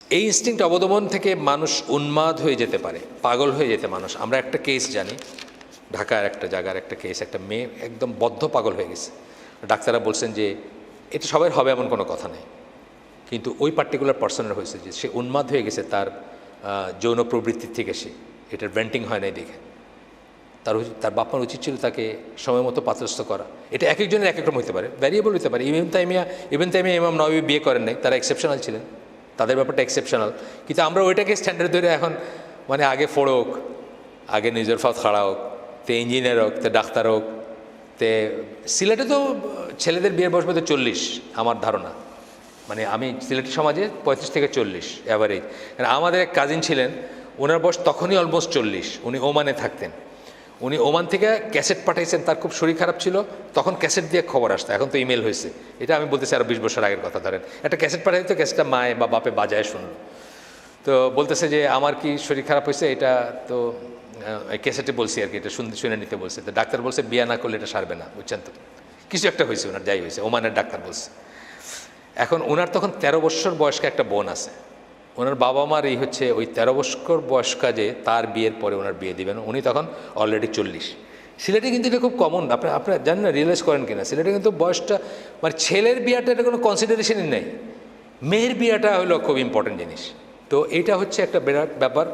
এই ইনস্টিংক্ট অবদমন থেকে মানুষ উন্মাদ হয়ে যেতে পারে, পাগল হয়ে যেতে মানুষ। আমরা একটা কেস জানি, ঢাকার একটা জায়গার একটা কেস, একটা মেয়ে একদম বদ্ধ পাগল হয়ে গেছে। ডাক্তাররা বলছেন যে এটা সবাই হবে এমন কোনো কথা নেই, কিন্তু ওই পার্টিকুলার পার্সনের হয়েছে যে সে উন্মাদ হয়ে গেছে তার যৌন প্রবৃত্তির থেকে। সে এটার ভেন্টিং হয় নাই দেখে তার বাপ মার উচিত ছিল তাকে সময় মতো পাত্রস্থ করা। এটা এক একজনের এক এক রকম হতে পারে, ভ্যারিয়েবল হতে পারে। ইবন তাইমিয়া ইমাম নবী বিয়ে করেন নাই, তারা এক্সেপশনাল ছিলেন, তাদের ব্যাপারটা এক্সেপশনাল। কিন্তু আমরা ওইটাকে স্ট্যান্ডার্ড ধরে এখন মানে আগে ফোড়ক, আগে নিজের ফাত খাড়া হোক, তে ইঞ্জিনিয়ার হোক, তে ডাক্তার হোক। তে সিলেটে তো ছেলেদের বিয়ের বয়স বোধ 40 আমার ধারণা, মানে আমি সিলেটের সমাজে 35 থেকে 40 অ্যাভারেজ। কারণ আমাদের এক কাজিন ছিলেন, ওনার বয়স তখনই অলমোস্ট 40, উনি ওমানে থাকতেন। উনি ওমান থেকে ক্যাসেট পাঠাইছেন, তার খুব শরীর খারাপ ছিল, তখন ক্যাসেট দিয়ে খবর আসতো, এখন তো ইমেল হয়েছে। এটা আমি বলতেছি আরও 20 বছর আগের কথা। ধরেন একটা ক্যাসেট পাঠাইতো, ক্যাসেটটা মায়ে বা বাপে বাজায় শুনলো, তো বলতেছে যে আমার কি শরীর খারাপ হয়েছে, এটা তো ক্যাসেটে বলছি আর কি, এটা শুনে নিতে বলছে। তো ডাক্তার বলছে বিয়া না করলে এটা সারবে না, বুঝছেন তো, কিছু একটা হয়েছে ওনার, যাই হয়েছে, ওমানের ডাক্তার বলছে। এখন ওনার তখন 13 বছর বয়স্ক একটা বোন আছে। ওনার বাবা মার এই হচ্ছে ওই 13 বছর বয়স্কা যে তার বিয়ের পরে ওনার বিয়ে দিবেন, উনি তখন অলরেডি 40। সিলেটে কিন্তু এটা খুব কমন, আপনারা জানেন না, রিয়েলাইজ করেন কিনা, সিলেটে কিন্তু বয়সটা মানে ছেলের বিয়েটা এটা কোনো কনসিডারেশনই নেই, মেয়ের বিয়েটা হলো খুব ইম্পর্টেন্ট জিনিস। তো এইটা হচ্ছে একটা বিরাট ব্যাপার।